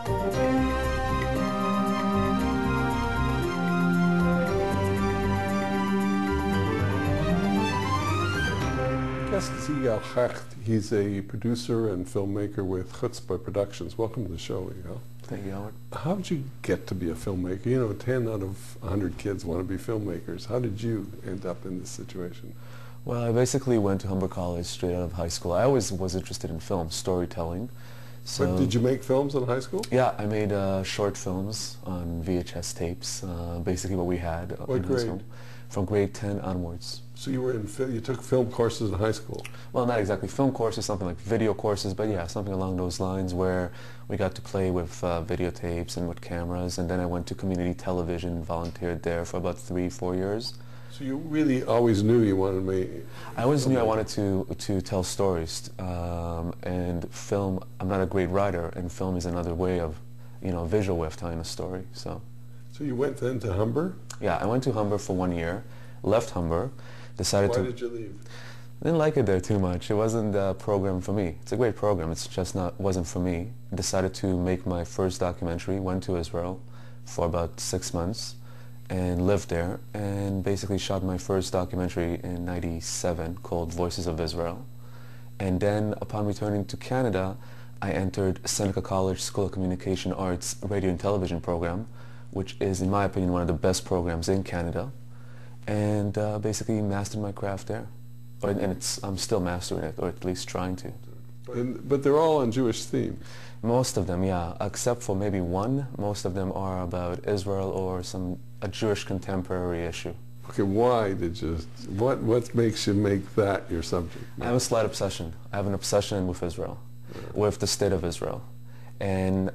Guest is Igal Hecht. He's a producer and filmmaker with Chutzpah Productions. Welcome to the show, Igal. Thank you, Howard. How did you get to be a filmmaker? You know, 10 out of 100 kids want to be filmmakers. How did you end up in this situation? Well, I basically went to Humber College straight out of high school. I always was interested in film, storytelling. So, but did you make films in high school? Yeah, I made short films on VHS tapes, basically what we had. What grade? From grade 10 onwards. So you were you took film courses in high school? Well, not exactly film courses, something like video courses, but yeah, something along those lines where we got to play with videotapes and with cameras, and then I went to community television and volunteered there for about 3-4 years. So you really always knew you wanted to make... I always knew I wanted to tell stories, and film, I'm not a great writer, and film is another way of, a visual way of telling a story, so. So you went then to Humber? Yeah, I went to Humber for 1 year, left Humber, decided Why did you leave? I didn't like it there too much. It wasn't a program for me. It's a great program. It's just wasn't for me. Decided to make my first documentary. Went to Israel for about 6 months and lived there and basically shot my first documentary in '97 called Voices of Israel. And then upon returning to Canada, I entered Seneca College School of Communication Arts radio and television program, which is, in my opinion, one of the best programs in Canada, and basically mastered my craft there. And I'm still mastering it, or at least trying to. But they're all on Jewish themes. Most of them, yeah, except for maybe one. Most of them are about Israel or a Jewish contemporary issue. Okay, why did you, what makes you make that your subject? I have a slight obsession. I have an obsession with Israel, with the state of Israel. And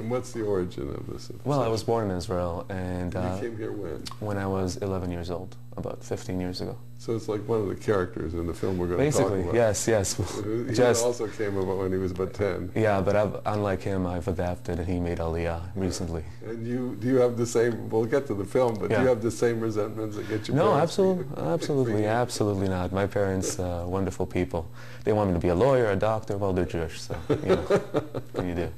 what's the origin of this obsession? Well, I was born in Israel, and you came here when? When I was 11 years old, about 15 years ago. So it's like one of the characters in the film we're going to talk about. Basically, yes. He also came about when he was about 10. Yeah, but unlike him, I've adapted, and he made Aliyah recently. And do you have the same, we'll get to the film, but do you have the same resentments that get your parents? No, absolutely not. My parents, wonderful people. They want me to be a lawyer, a doctor. Well, they're Jewish, so, what can you do?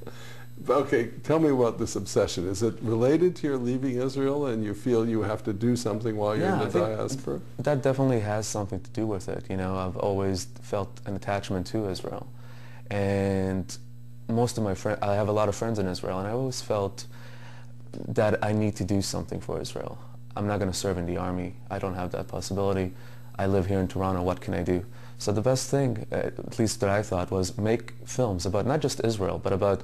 Okay, tell me about this obsession. Is it related to your leaving Israel and you feel you have to do something while you're in the diaspora? That definitely has something to do with it. I've always felt an attachment to Israel. And most of my friends, I have a lot of friends in Israel, and I always felt that I need to do something for Israel. I'm not going to serve in the army. I don't have that possibility. I live here in Toronto. What can I do? So the best thing, at least that I thought, was make films about not just Israel, but about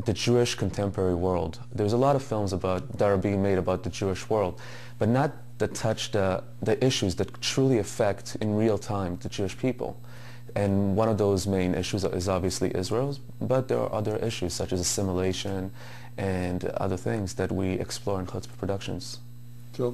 the Jewish contemporary world. There's a lot of films that are being made about the Jewish world, but not that touch the issues that truly affect in real time the Jewish people. And one of those main issues is obviously Israel's, but there are other issues such as assimilation and other things that we explore in Chutzpah Productions. So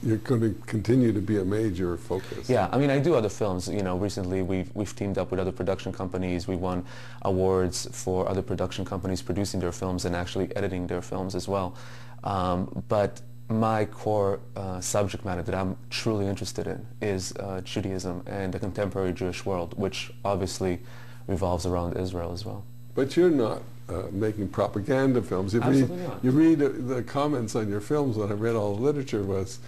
you're going to continue to be a major focus. Yeah, I mean, I do other films. Recently we've teamed up with other production companies. We won awards for other production companies producing their films and actually editing their films as well. But my core subject matter that I'm truly interested in is Judaism and the contemporary Jewish world, which obviously revolves around Israel as well. But you're not making propaganda films. You read the comments on your films. When I read all the literature, was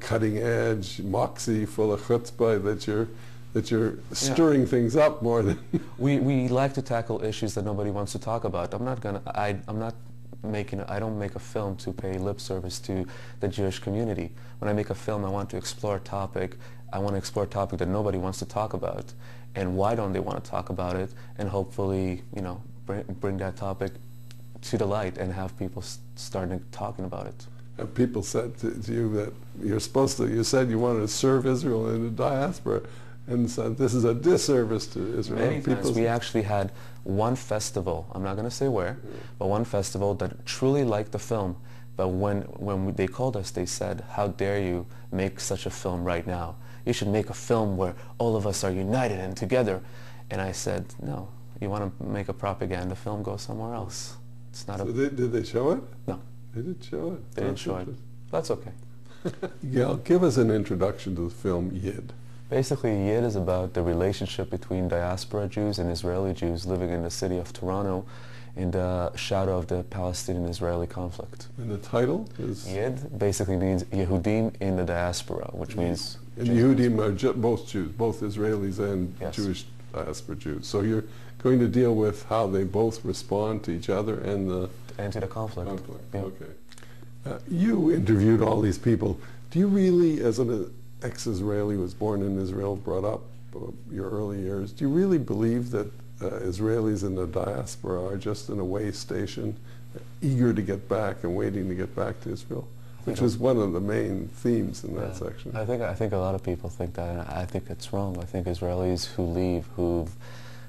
cutting edge, moxie, full of chutzpah. That you're stirring things up more than. we like to tackle issues that nobody wants to talk about. I don't make a film to pay lip service to the Jewish community. When I make a film, I want to explore a topic. I want to explore a topic that nobody wants to talk about, and why don't they want to talk about it? And hopefully, bring that topic to the light and have people starting talking about it. Have people said to you that you said you wanted to serve Israel in the diaspora, and said this is a disservice to Israel? Many times. We actually had one festival, I'm not going to say where, but one festival that truly liked the film, but when they called us, they said, how dare you make such a film right now? You should make a film where all of us are united and together. And I said, no. You want to make a propaganda film, go somewhere else. It's not. Did they show it? No. They didn't show it. They didn't show it. That's okay. Yeah, give us an introduction to the film Yid. Basically, Yid is about the relationship between diaspora Jews and Israeli Jews living in the city of Toronto in the shadow of the Palestinian-Israeli conflict. And the title is? Yid basically means Yehudim in the diaspora, which means... And Yehudim are both Jews, both Israelis and yes. Jewish diaspora Jews. So you're going to deal with how they both respond to each other and the... And to the conflict. Yep. Okay. You interviewed all these people. Do you really, as an ex-Israeli who was born in Israel, brought up your early years, do you really believe that Israelis in the diaspora are just in a way station, eager to get back and waiting to get back to Israel? Which is one of the main themes in that section. I think a lot of people think that, and I think it's wrong. I think Israelis who leave, who've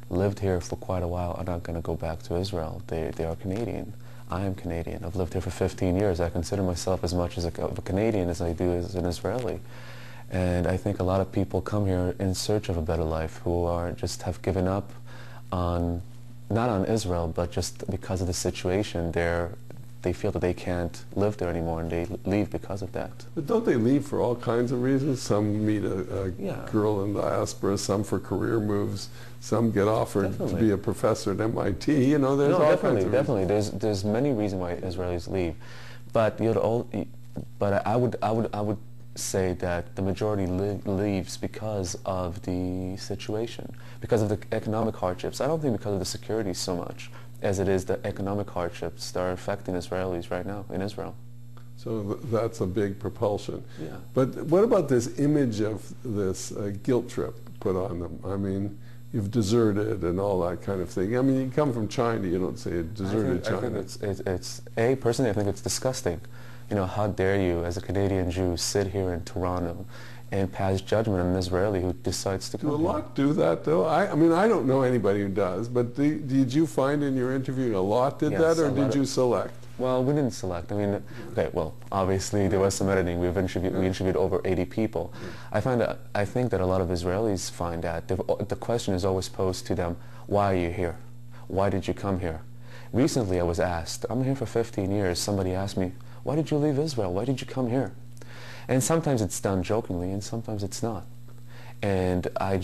lived here for quite a while, are not going to go back to Israel. They are Canadian. I am Canadian. I've lived here for 15 years. I consider myself as much as a Canadian as I do as an Israeli. And I think a lot of people come here in search of a better life, who are just have given up on, not on Israel, but just because of the situation. They feel that they can't live there anymore, and they leave because of that. But don't they leave for all kinds of reasons? Some meet a girl in diaspora, some for career moves, some get offered to be a professor at MIT. You know, there's all kinds of reasons. There's many reasons why Israelis leave, but I would say that the majority leaves because of the situation, because of the economic hardships. I don't think because of the security so much as it is the economic hardships that are affecting Israelis right now in Israel. So that's a big propulsion. Yeah. But what about this image of this guilt trip put on them? I mean, you've deserted and all that kind of thing. I mean, you come from China, you don't say deserted China. I think personally, I think it's disgusting. You know, how dare you, as a Canadian Jew, sit here in Toronto and pass judgment on an Israeli who decides to come here. Do a lot do that, though? I mean, I don't know anybody who does, but did you find in your interview a lot did that, or did you select? Well, we didn't select. I mean, okay, well, obviously there was some editing. We interviewed over 80 people. I think that a lot of Israelis find that the question is always posed to them, why are you here? Why did you come here? Recently I was asked, I'm here for 15 years, somebody asked me, why did you leave Israel? Why did you come here? And sometimes it's done jokingly, and sometimes it's not. And I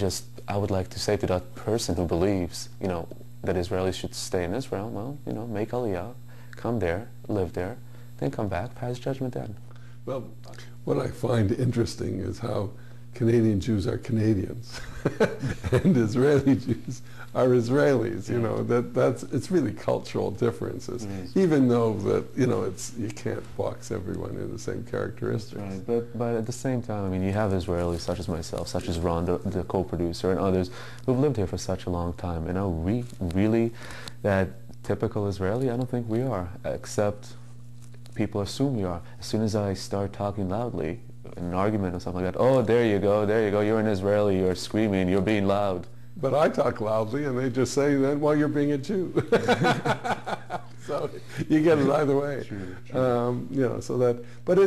would like to say to that person who believes, you know, that Israelis should stay in Israel, well, you know, make Aliyah, come there, live there, then come back, pass judgment then. Well, what I find interesting is how Canadian Jews are Canadians and Israeli Jews are Israelis. You know, it's really cultural differences. Even though that, you know, you can't box everyone in the same characteristics. That's right. But at the same time, I mean, you have Israelis such as myself, such as Ron, the co-producer, and others who've lived here for such a long time. And are we really that typical Israeli? I don't think we are, except people assume we are. As soon as I start talking loudly, in an argument or something like that, oh, there you go, you're an Israeli, you're screaming, you're being loud. But I talk loudly, and they just say then, well, you're being a Jew. So you get it either way. True. You know, so that, but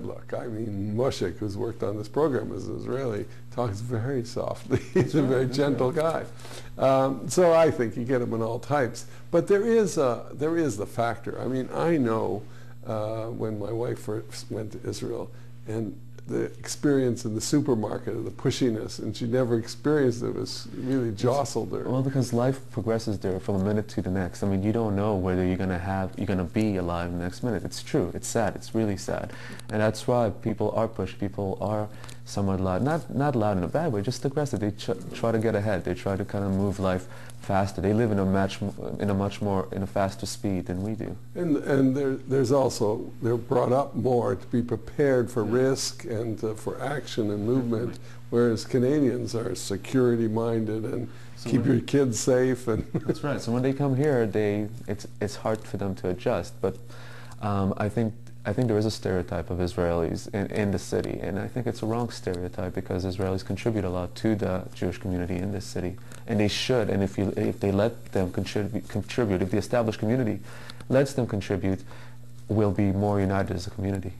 look, I mean, Moshe, who's worked on this program as an Israeli, talks very softly. He's a very gentle guy. So I think you get him in all types. But there is the factor. I mean, I know when my wife first went to Israel, and the experience in the supermarket of the pushiness, and she never experienced it, was really jostled her. Well, because life progresses there from a minute to the next. I mean, you don't know whether you're gonna be alive the next minute. It's true. It's sad. It's really sad, and that's why people are pushed. People are somewhat loud, not loud in a bad way, just aggressive. They try to get ahead. They try to kind of move life faster. They live in a faster speed than we do. And there's also, they're brought up more to be prepared for risk and for action and movement, whereas Canadians are security minded and keep your kids safe. And that's right. So when they come here, it's hard for them to adjust. But I think there is a stereotype of Israelis in the city, and I think it's a wrong stereotype, because Israelis contribute a lot to the Jewish community in this city, and they should. And if they let them contribute, if the established community lets them contribute, we'll be more united as a community.